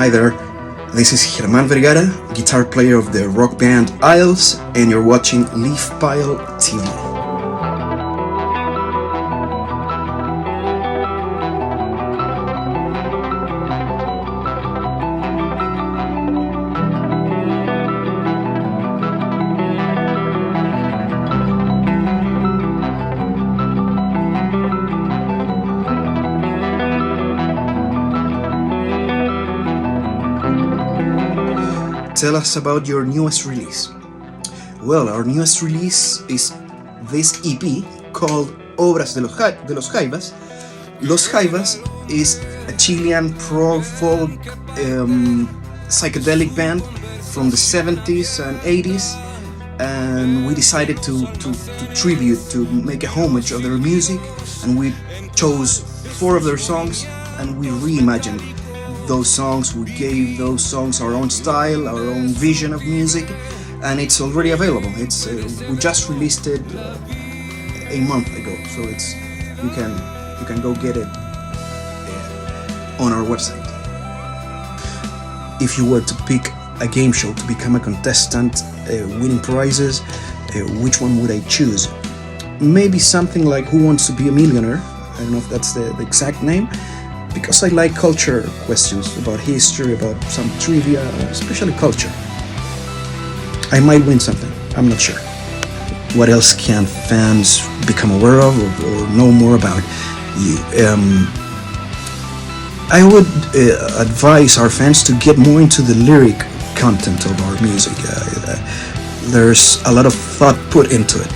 Hi there, this is Germán Vergara, guitar player of the rock band Isles, and you're watching Leaf Pile TV. Tell us about your newest release. Well, our newest release is this EP called Obras de los Jaivas. Los Jaivas is a Chilean prog folk psychedelic band from the 70s and 80s, and we decided to tribute, to make a homage of their music, and we chose 4 of their songs and we reimagined those songs. We gave those songs our own style, our own vision of music, and it's already available. It's we just released it a month ago, so it's you can go get it on our website. If you were to pick a game show to become a contestant, winning prizes, which one would I choose? Maybe something like Who Wants to Be a Millionaire? I don't know if that's the exact name, because I like culture questions about history, about some trivia, especially culture. I might win something, I'm not sure. What else can fans become aware of or know more about you? I would advise our fans to get more into the lyric content of our music. There's a lot of thought put into it.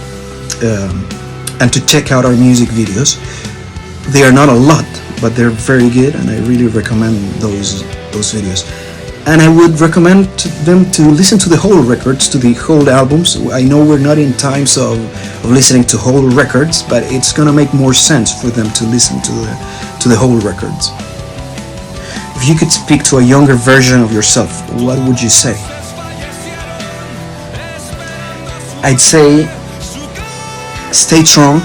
And to check out our music videos. They are not a lot, but they're very good, and I really recommend those videos. And I would recommend them to listen to the whole records, to the whole albums. I know we're not in times of listening to whole records, but it's gonna make more sense for them to listen to the whole records. If you could speak to a younger version of yourself, what would you say? I'd say stay strong,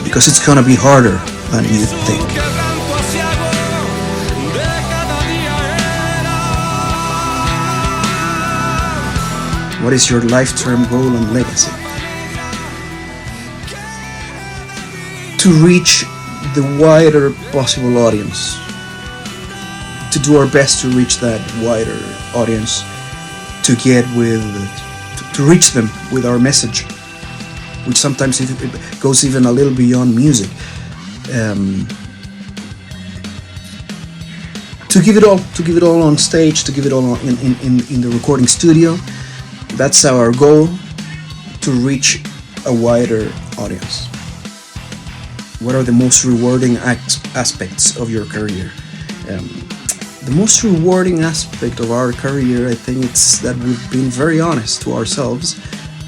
because it's gonna be harder than you think. What is your lifetime goal and legacy? To reach the wider possible audience. To do our best to reach that wider audience. To reach them with our message, which sometimes it goes even a little beyond music. To give it all on stage, to give it all in the recording studio. That's our goal, to reach a wider audience. What are the most rewarding aspects of your career? The most rewarding aspect of our career, I think, it's that we've been very honest to ourselves,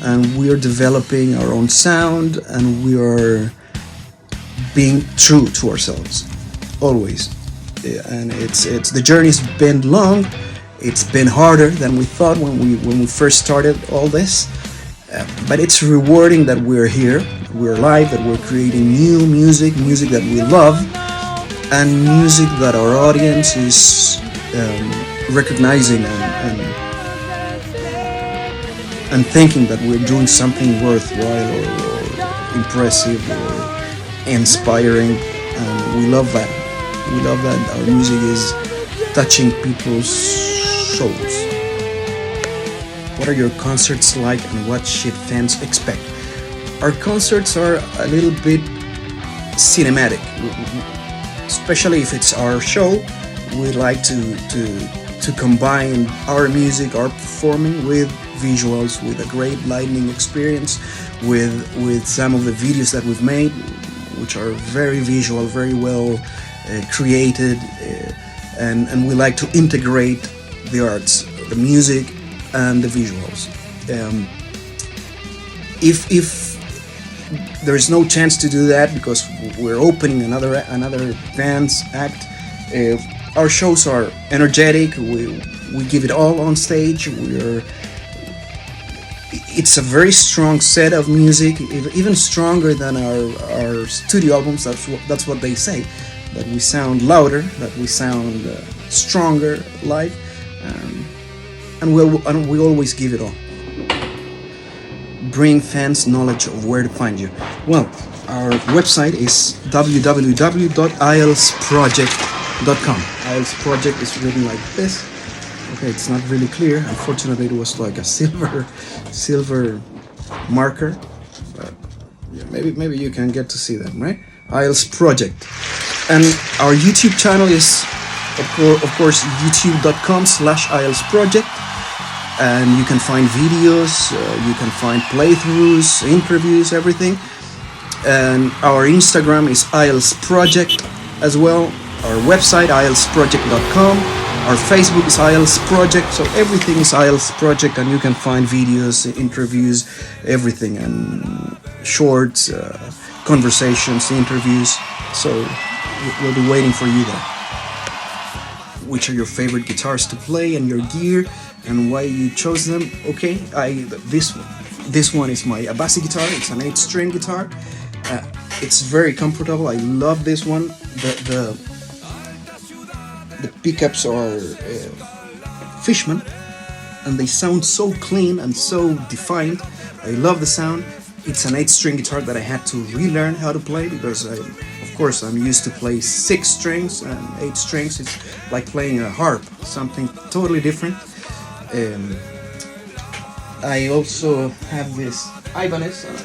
and we are developing our own sound, and we are being true to ourselves, always. And it's the journey's been long. It's been harder than we thought when we first started all this, but it's rewarding that we're here, we're live, that we're creating new music that we love, and music that our audience is recognizing and thinking that we're doing something worthwhile or impressive or inspiring, and we love that. We love that our music is touching people's souls. What are your concerts like, and what should fans expect? Our concerts are a little bit cinematic, especially if it's our show. We like to combine our music, our performing, with visuals, with a great lighting experience, with some of the videos that we've made, which are very visual, very well created, and we like to integrate the arts, the music and the visuals. If there is no chance to do that because we're opening another band's act, our shows are energetic. We give it all on stage. It's a very strong set of music, even stronger than our studio albums. That's what they say. That we sound louder, that we sound stronger live, and we always give it all. Bring fans knowledge of where to find you. Well, our website is www.ilsproject.com. IELTS Project is written like this. Okay, it's not really clear. Unfortunately, it was like a silver marker, but yeah, maybe you can get to see them, right? IELTS Project. And our YouTube channel is, of course, youtube.com/IELTS Project. And you can find videos, you can find playthroughs, interviews, everything. And our Instagram is IELTS Project as well. Our website, ieltsproject.com. Our Facebook is IELTS Project. So everything is IELTS Project, and you can find videos, interviews, everything, and shorts, conversations, interviews. So we'll be waiting for you there. Which are your favorite guitars to play and your gear, and why you chose them? Okay, this one is my Abasi guitar. It's an 8-string guitar. It's very comfortable. I love this one. The pickups are Fishman, and they sound so clean and so defined. I love the sound. It's an 8-string guitar that I had to relearn how to play, because of course I'm used to play 6 strings, and 8 strings it's like playing a harp, something totally different. I also have this Ibanez, and I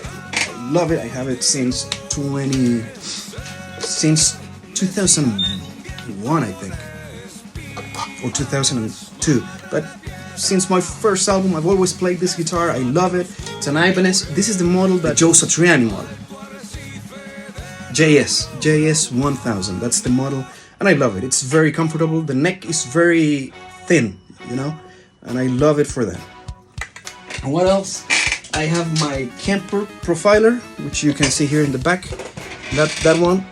love it. I have it since 2001, I think, or 2002. But since my first album, I've always played this guitar. I love it. It's an Ibanez. This is the model that Joe Satriani model. JS 1000. That's the model, and I love it. It's very comfortable. The neck is very thin, and I love it for that. And what else? I have my Kemper Profiler, which you can see here in the back. That one,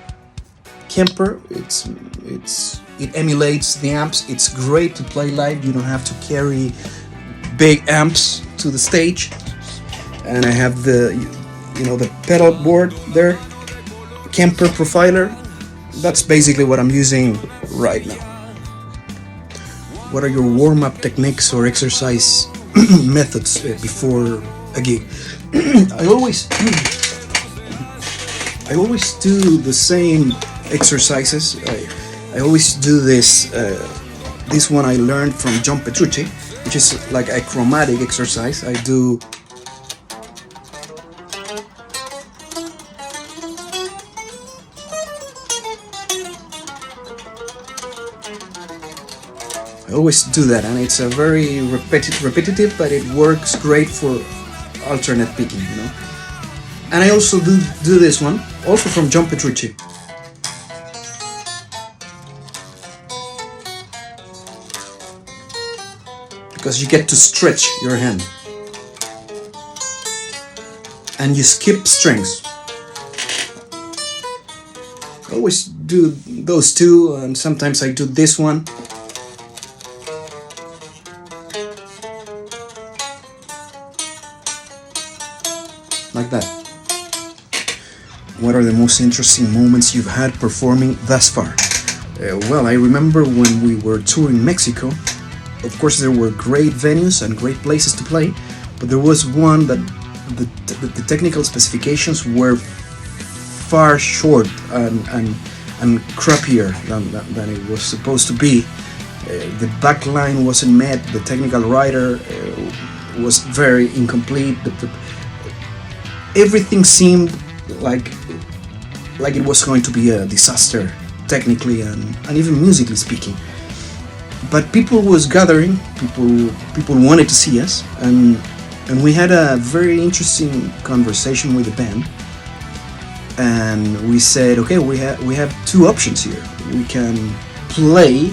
Kemper. It emulates the amps. It's great to play live. You don't have to carry big amps to the stage. And I have the pedal board there, Kemper Profiler. That's basically what I'm using right now. What are your warm-up techniques or exercise methods before a gig? I always do the same exercises. I always do this. This one I learned from John Petrucci, which is like a chromatic exercise. I always do that, and it's a very repetitive, but it works great for alternate picking, And I also do this one, also from John Petrucci. Because you get to stretch your hand. And you skip strings. I always do those two, and sometimes I do this one. Like that. What are the most interesting moments you've had performing thus far? Well, I remember when we were touring Mexico. Of course, there were great venues and great places to play, but there was one that the technical specifications were far short and crappier than it was supposed to be. The back line wasn't met. The technical writer was very incomplete. Everything seemed like it was going to be a disaster, technically and even musically speaking. But people was gathering, people wanted to see us, and we had a very interesting conversation with the band. And we said, okay, we have two options here. We can play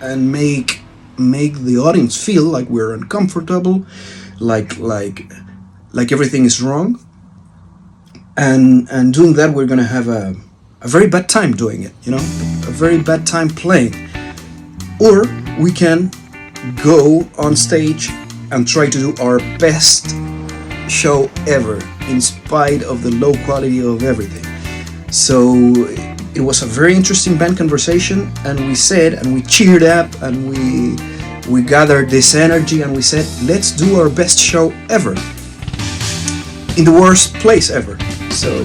and make the audience feel like we're uncomfortable, like everything is wrong. And doing that, we're gonna have a very bad time doing it, a very bad time playing. Or we can go on stage and try to do our best show ever, in spite of the low quality of everything. So it was a very interesting band conversation, and we said, and we cheered up, and we gathered this energy, and we said, let's do our best show ever in the worst place ever. So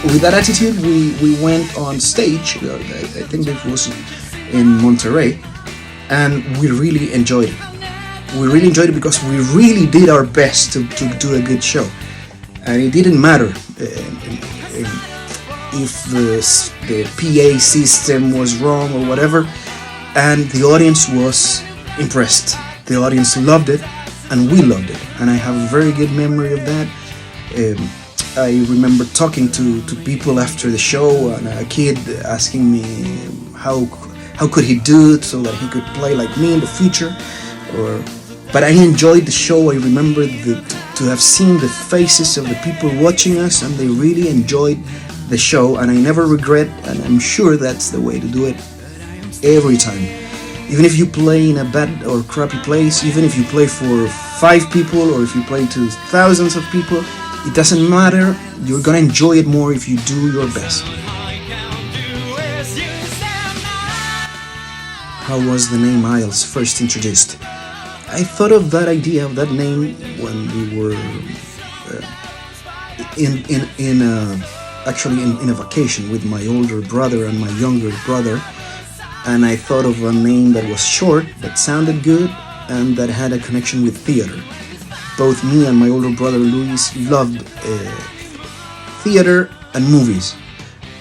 with that attitude, we went on stage. I think it was in Monterrey, and we really enjoyed it. We really enjoyed it because we really did our best to do a good show, and it didn't matter if the PA system was wrong or whatever, and the audience was impressed. The audience loved it, and we loved it, and I have a very good memory of that. I remember talking to people after the show, and a kid asking me how could he do it so that he could play like me in the future. But I enjoyed the show. I remember to have seen the faces of the people watching us, and they really enjoyed the show, and I never regret, and I'm sure that's the way to do it every time. Even if you play in a bad or crappy place, even if you play for 5 people or if you play to thousands of people, it doesn't matter. You're gonna enjoy it more if you do your best. How was the name Isles first introduced? I thought of that idea of that name when we were in a vacation with my older brother and my younger brother, and I thought of a name that was short but sounded good and that had a connection with theater. Both me and my older brother Luis loved theater and movies,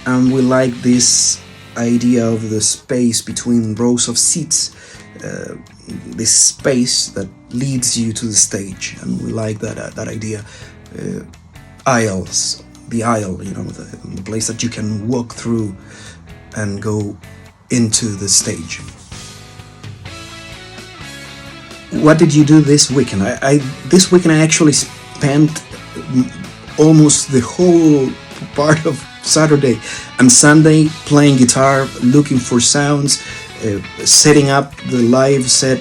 and we liked this idea of the space between rows of seats, this space that leads you to the stage, and we like that idea. Aisles, the aisle, the place that you can walk through and go into the stage. What did you do this weekend? This weekend I actually spent almost the whole part of Saturday and Sunday playing guitar, looking for sounds, setting up the live set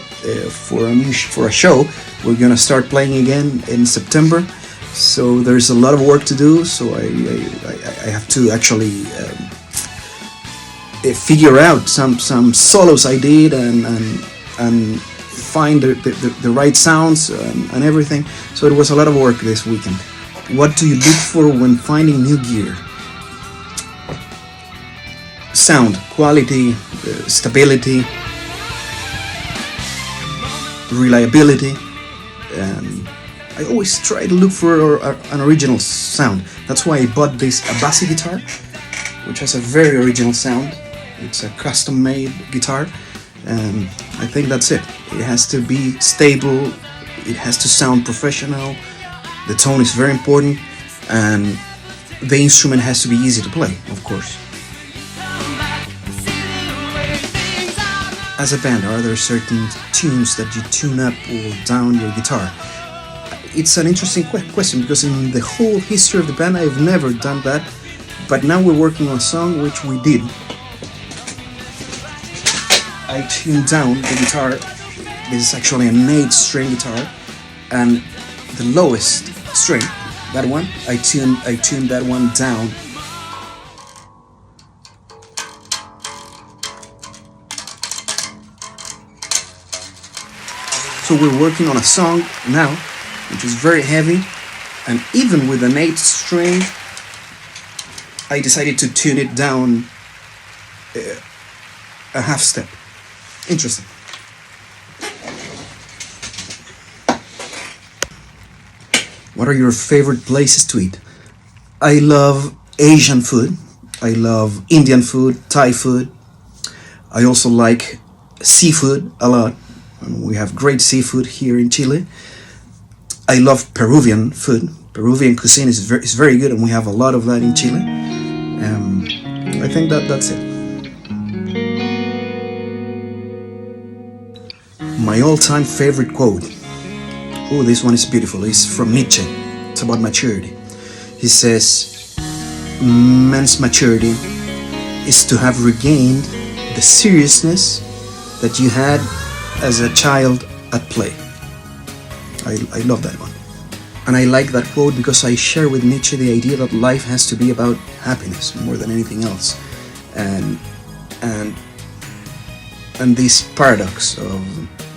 for a show. We're gonna start playing again in September, so there's a lot of work to do. So I have to actually figure out some solos I did and find the right sounds and everything. So it was a lot of work this weekend. What do you look for when finding new gear? Sound, quality, stability, reliability. I always try to look for an original sound. That's why I bought this Bassy guitar, which has a very original sound. It's a custom-made guitar, and I think that's it. It has to be stable, it has to sound professional, the tone is very important, and the instrument has to be easy to play, of course. As a band, are there certain tunes that you tune up or down your guitar? It's an interesting question, because in the whole history of the band I've never done that, but now we're working on a song which we did. I tuned down the guitar. This is actually an 8-string guitar, and the lowest string, that one, I tuned that one down. So we're working on a song now which is very heavy, and even with an 8-string I decided to tune it down a half step. Interesting. What are your favorite places to eat? I love Asian food. I love Indian food, Thai food. I also like seafood a lot. We have great seafood here in Chile. I love Peruvian food. Peruvian cuisine is very good, and we have a lot of that in Chile. I think that's it. My all-time favorite quote. Oh, this one is beautiful. It's from Nietzsche. It's about maturity. He says, man's maturity is to have regained the seriousness that you had as a child at play. I love that one. And I like that quote because I share with Nietzsche the idea that life has to be about happiness more than anything else. and and and this paradox of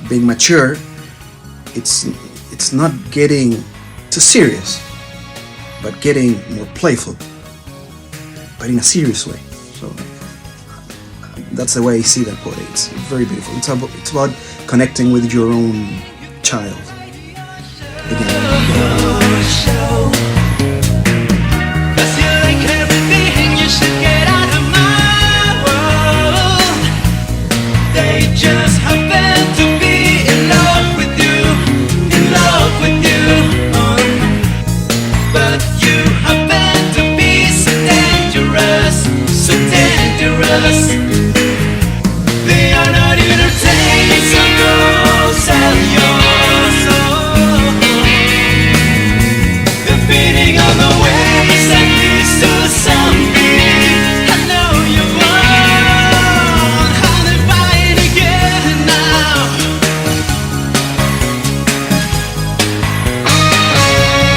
being mature, it's not getting too serious, but getting more playful, but in a serious way. So that's the way I see that poetry. It's very beautiful. It's about connecting with your own child again. Just happen to be in love with you, but you happen to be so dangerous. They are not entertained, so go sell your soul. They're feeding on the ways that leads to something. I know you want, how they buying again now.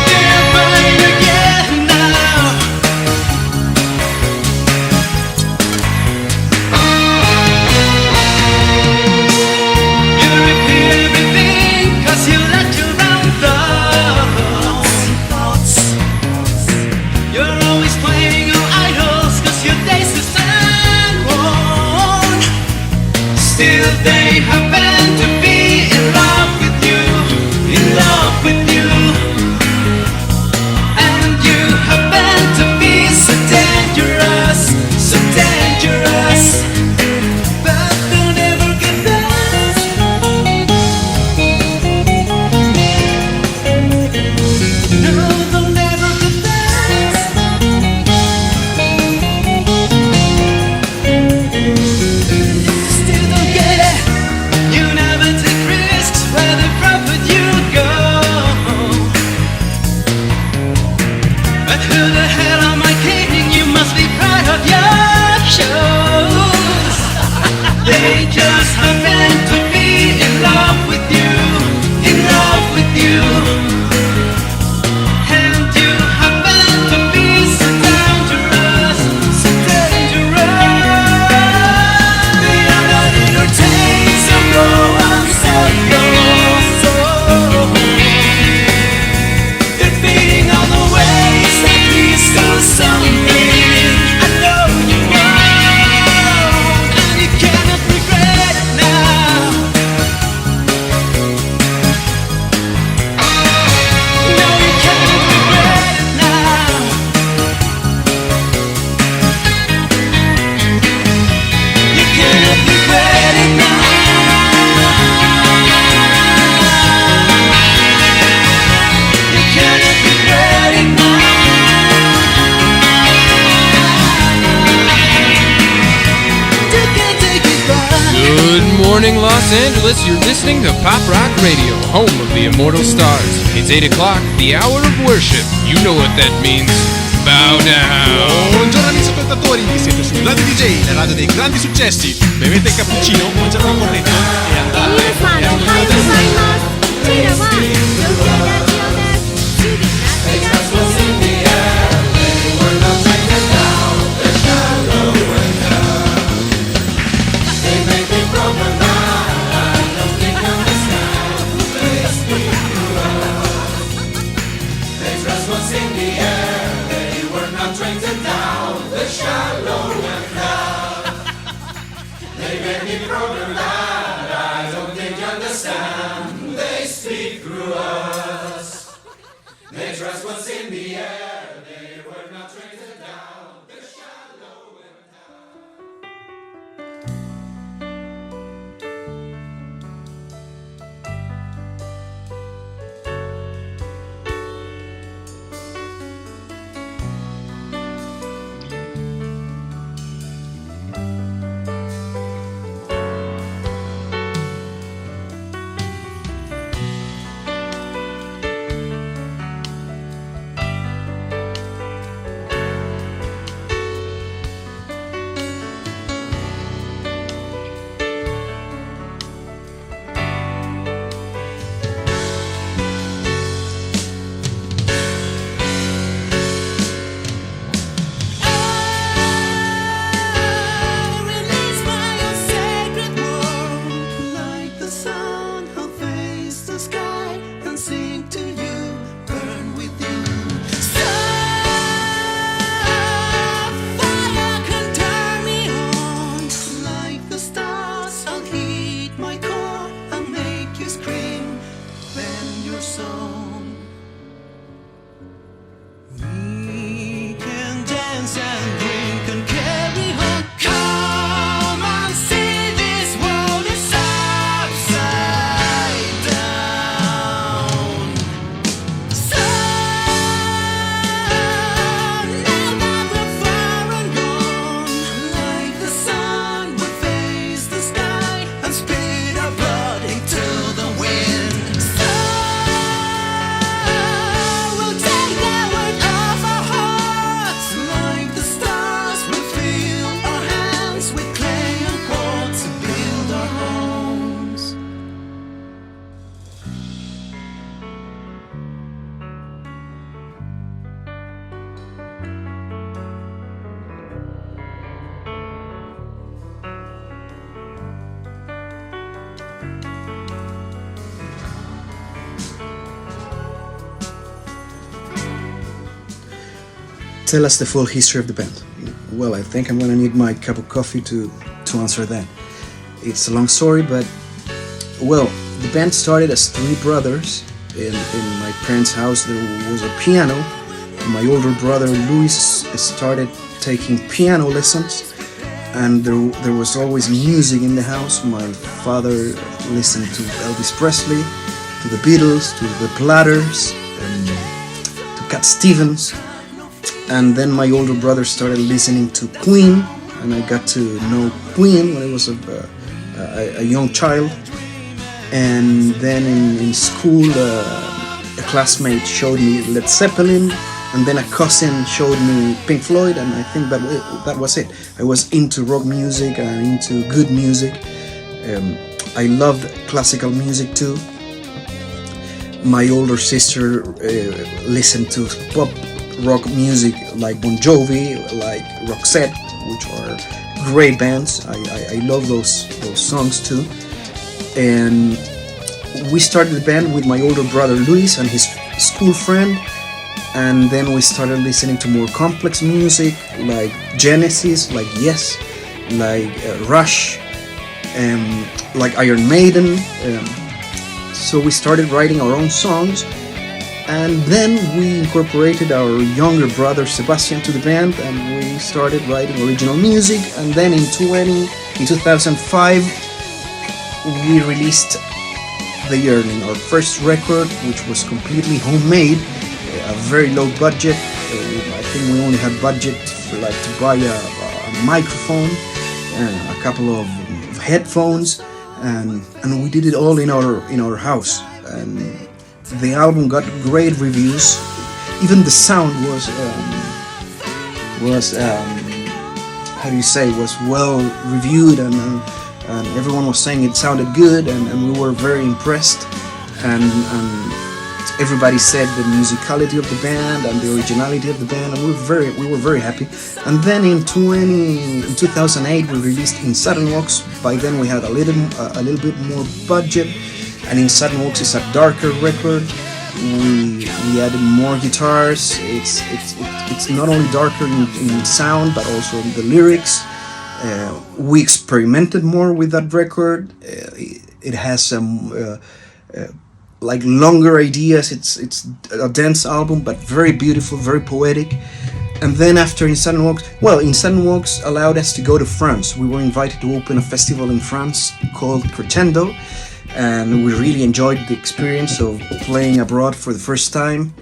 They're buying again now. You repeat everything 'cause you let your own thoughts. You're always playing your idols 'cause your days to stand won't. Still they happen to be in love with you, and you happen to be so dangerous, but they'll never get lost. No, they'll never get lost. Still don't get it. You never take risks where the profit you go. But who the hell am I kidding? You must be proud of your shows. They just happen to be in love with you, and you happen to be so dangerous. They are not entertained, so go and sell your soul. They're feeding on the ways that leads to something. I know you won't, and you cannot regret it now. No, you cannot regret it now. You cannot regret it now. You cannot regret it now. You can't take it back. Good morning, Los Angeles. You're listening to Pop Rock Radio, home of the immortal stars. It's 8 o'clock, the hour of worship. You know what that means. Bow down. Buongiorno amici ascoltatori, siete su Radio DJ, la radio dei grandi successi. Bevete il cappuccino, mangiate il cornetto e andate. 皆さんおはようございます。こちらは東京ラジオです。日々な4月Program that I don't think you understand. They speak through us. tell us the full history of the band. Well, I think I'm gonna need my cup of coffee to answer that. It's a long story, but well, the band started as three brothers. In my parents' house there was a piano. My older brother Luis started taking piano lessons, and there was always music in the house. My father listened to Elvis Presley, to the Beatles, to the Platters, to Cat Stevens. And then my older brother started listening to Queen, and I got to know Queen when I was a young child. And then in school, a classmate showed me Led Zeppelin, and then a cousin showed me Pink Floyd, and I think that was it. I was into rock music and into good music. I loved classical music too. My older sister listened to pop rock music like Bon Jovi, like Roxette, which are great bands. I love those songs too. And we started the band with my older brother Luis and his school friend, and then we started listening to more complex music like Genesis, like Yes, like Rush, like Iron Maiden. So we started writing our own songs, and then we incorporated our younger brother Sebastian to the band, and we started writing original music. And then in 2005 we released The Yearning, our first record, which was completely homemade, a very low budget. I think we only had budget for to buy a microphone and a couple of headphones, and we did it all in our house. And the album got great reviews. Even the sound was how do you say, was well reviewed, and everyone was saying it sounded good, and we were very impressed. And everybody said the musicality of the band and the originality of the band, and we were very happy. And then in 2008 we released In Sudden Walks. By then we had a little bit more budget, and In Sudden Walks is a darker record. We added more guitars. It's not only darker in sound, but also in the lyrics. We experimented more with that record. It has some like longer ideas. It's a dance album, but very beautiful, very poetic. And then after In Sudden Walks allowed us to go to France. We were invited to open a festival in France called Crescendo, and we really enjoyed the experience of playing abroad for the first time.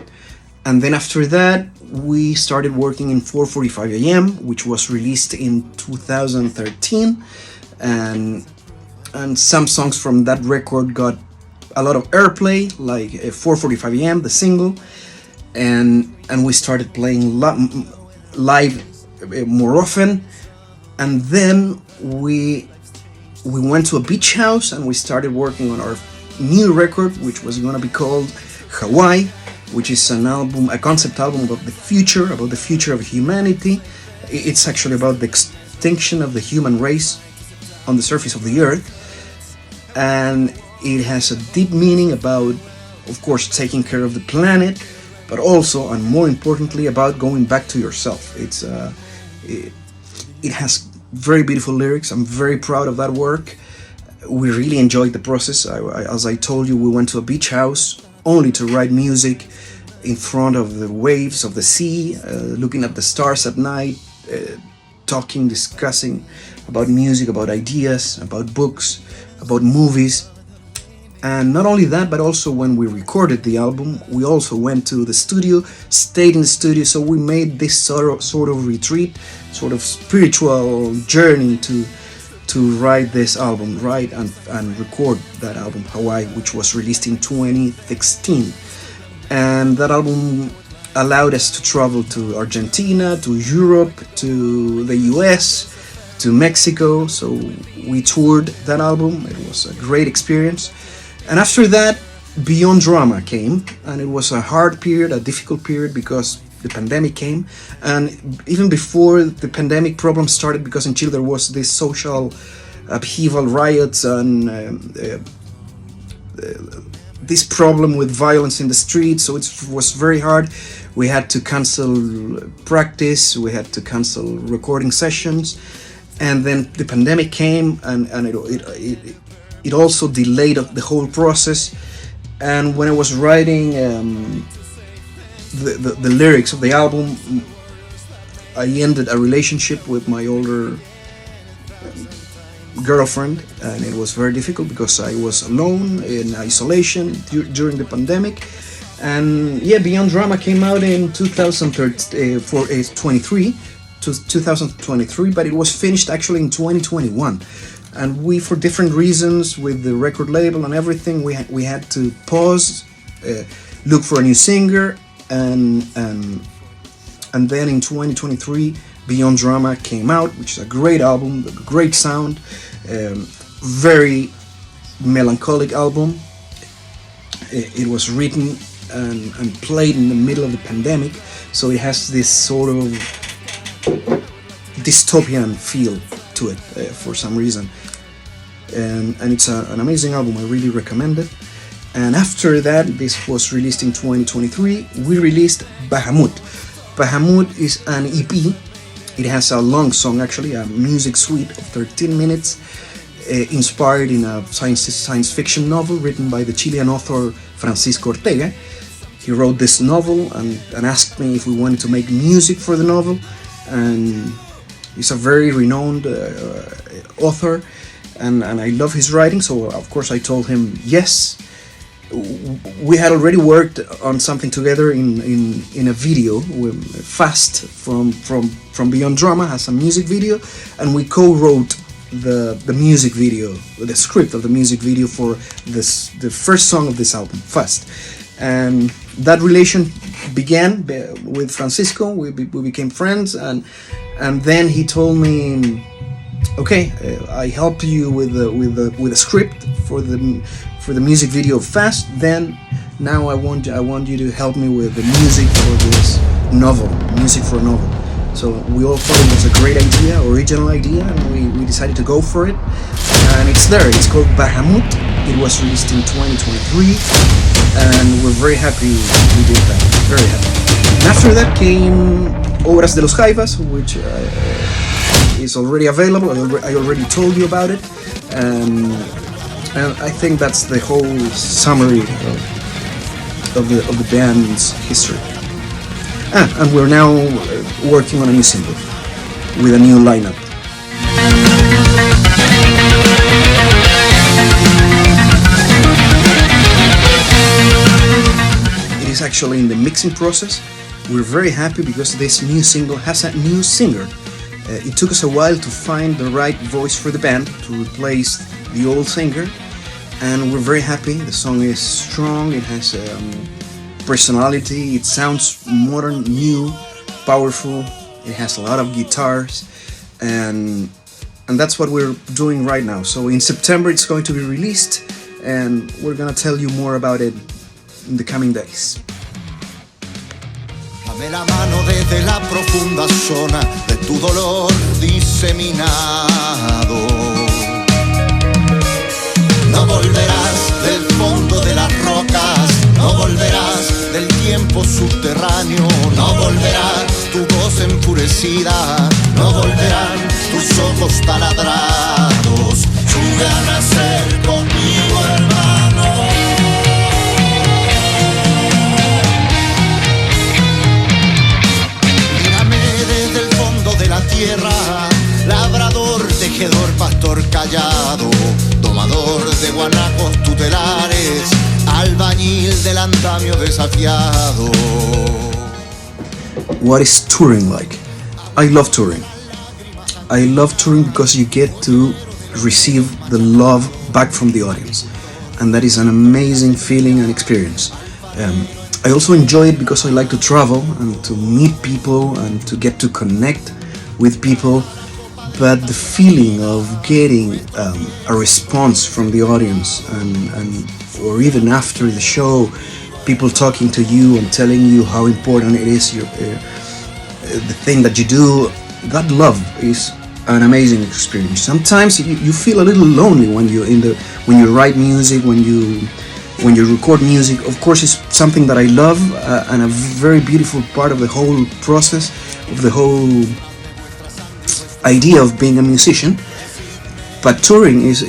And then after that we started working in 4:45 AM, which was released in 2013, and some songs from that record got a lot of airplay, like 4:45 AM, the single, and we started playing live more often. And then we went to a beach house and we started working on our new record, which was going to be called Hawaii, which is a concept album about the future of humanity. It's actually about the extinction of the human race on the surface of the earth, and it has a deep meaning about, of course, taking care of the planet, but also, and more importantly, about going back to yourself. It has very beautiful lyrics. I'm very proud of that work. We really enjoyed the process. As I told you, we went to a beach house only to write music in front of the waves of the sea, looking at the stars at night, talking, discussing about music, about ideas, about books, about movies. And not only that, but also when we recorded the album, we also went to the studio, stayed in the studio. So we made this sort of retreat, sort of spiritual journey to write this album, write and record that album, Hawaii, which was released in 2016. And that album allowed us to travel to Argentina, to Europe, to the US, to Mexico. So we toured that album. It was a great experience. And after that, Beyond Drama came, and it was a hard period, a difficult period, because the pandemic came. And even before the pandemic, problems started, because in Chile there was this social upheaval, riots, and this problem with violence in the street, so it was very hard. We had to cancel practice, we had to cancel recording sessions, and then the pandemic came, and it also delayed the whole process. And when I was writing the lyrics of the album, I ended a relationship with my older girlfriend, and it was very difficult because I was alone in isolation during the pandemic. And yeah, Beyond Drama came out in 2023, but it was finished actually in 2021. And we, for different reasons, with the record label and everything, we had to pause, look for a new singer, and then in 2023, Beyond Drama came out, which is a great album, a great sound, very melancholic album. It was written and played in the middle of the pandemic, so it has this sort of dystopian feel to it for some reason. And it's an amazing album, I really recommend it. And after that, this was released in 2023, we released Bahamut. Bahamut is an EP. It has a long song, actually, a music suite of 13 minutes, inspired in a science fiction novel written by the Chilean author Francisco Ortega. He wrote this novel and asked me if we wanted to make music for the novel. And he's a very renowned author, and I love his writing, so of course I told him yes. We had already worked on something together in a video with Fast from Beyond Drama, has a music video, and we co-wrote the music video, the script of the music video for the first song of this album, Fast. And that relation began with Francisco. We became friends, and then he told me, okay, I help you with the script for the music video of Fast. Then now I want you to help me with the music for this novel, music for a novel. So we all thought it was a great idea, original idea, and we decided to go for it. And it's there. It's called Bahamut. It was released in 2023, and we're very happy we did that. Very happy. And after that came Obras de los Jaivas, which is already available. I already told you about it, and I think that's the whole summary of the band's history. And we're now working on a new single with a new lineup. It is actually in the mixing process. We're very happy because this new single has a new singer. It took us a while to find the right voice for the band to replace the old singer, and we're very happy. The song is strong, it has personality, it sounds modern, new, powerful, it has a lot of guitars, and that's what we're doing right now. So in September it's going to be released, and we're gonna tell you more about it in the coming days. Dame la mano desde la profunda zona de tu dolor diseminado. No volverás del fondo de las rocas, no volverás del tiempo subterráneo, no volverá tu voz enfurecida, no volverán tus ojos taladrados. Sube a nacer conmigo, hermano. Tierra, labrador, tejedor, pastor callado, domador de guanacos tutelares, albañil del andamio desafiado. What is touring like? I love touring. I love touring because you get to receive the love back from the audience, and that is an amazing feeling and experience. I also enjoy it because I like to travel and to meet people and to get to connect with people, but the feeling of getting a response from the audience and or even after the show, people talking to you and telling you how important it is, the thing that you do, that love is an amazing experience. Sometimes you feel a little lonely when you write music, when you when you record music. Of course, it's something that I love and a very beautiful part of the whole process, of the whole idea of being a musician. But touring is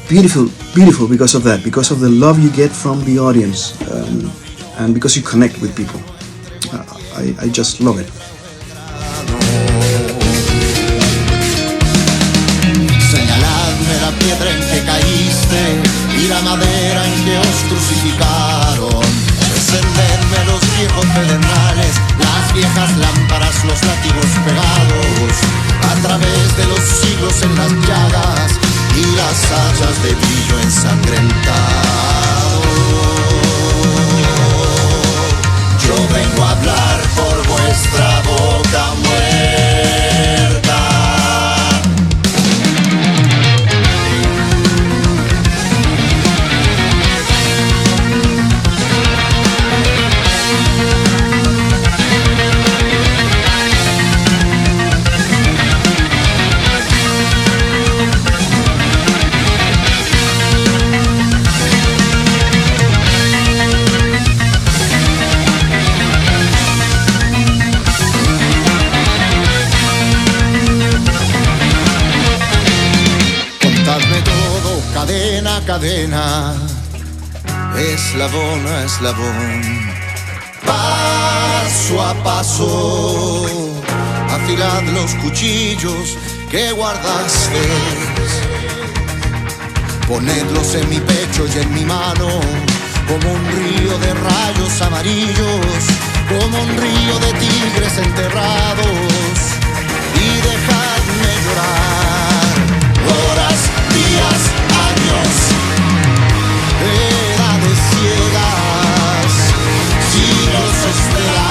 beautiful because of that, because of the love you get from the audience, and because you connect with people. I just love it. Señaladme la piedra en que caíste y la madera en que os crucificaron. Encenderme los viejos pedernales, las viejas lámparas, los látigos pegados a través de los siglos en las llagas y las hachas de brillo ensangrentado. Yo vengo a hablar por vuestra boca muerta. Cadena, eslabón a eslabón, paso a paso, afilad los cuchillos que guardasteis, ponedlos en mi pecho y en mi mano, como un río de rayos amarillos, como un río de tigres enterrados, y dejadme llorar, horas, días, años, edades ciegas, siglos estelares.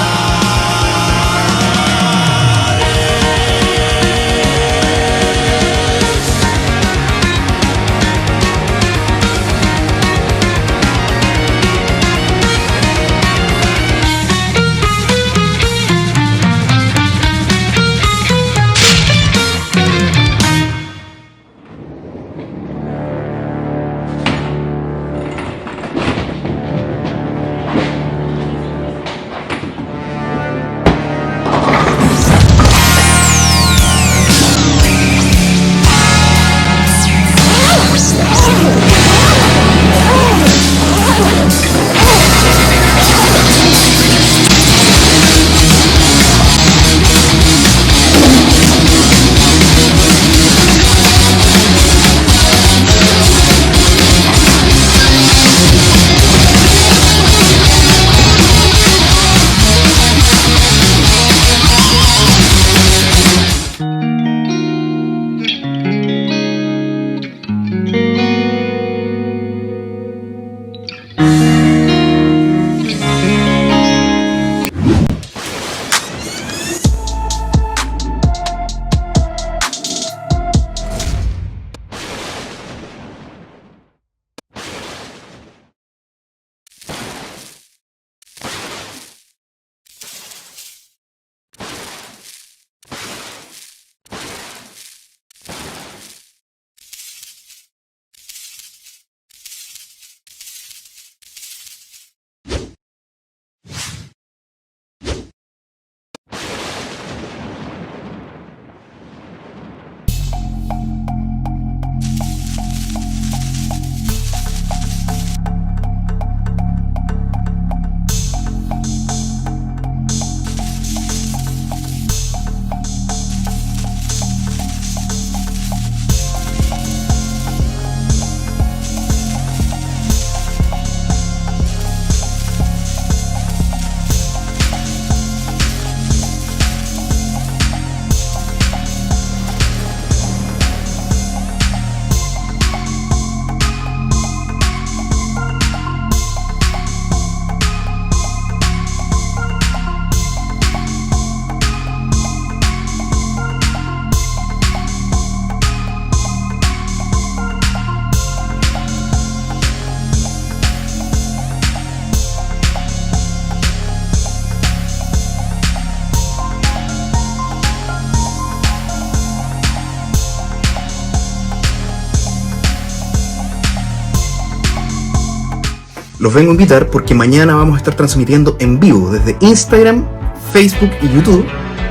los vengo a invitar porque mañana vamos a estar transmitiendo en vivo desde Instagram, Facebook y YouTube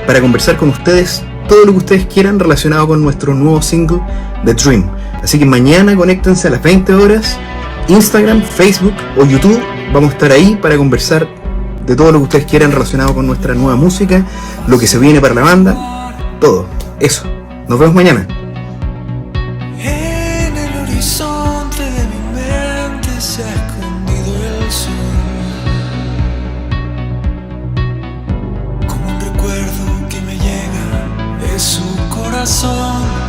para conversar con ustedes todo lo que ustedes quieran relacionado con nuestro nuevo single The Dream. Así que mañana conéctense a las 20 horas, Instagram, Facebook o YouTube. Vamos a estar ahí para conversar de todo lo que ustedes quieran relacionado con nuestra nueva música, lo que se viene para la banda, todo. Eso. Nos vemos mañana. En el horizonte de mi mente se ha escondido el sol, como un recuerdo que me llega de su corazón.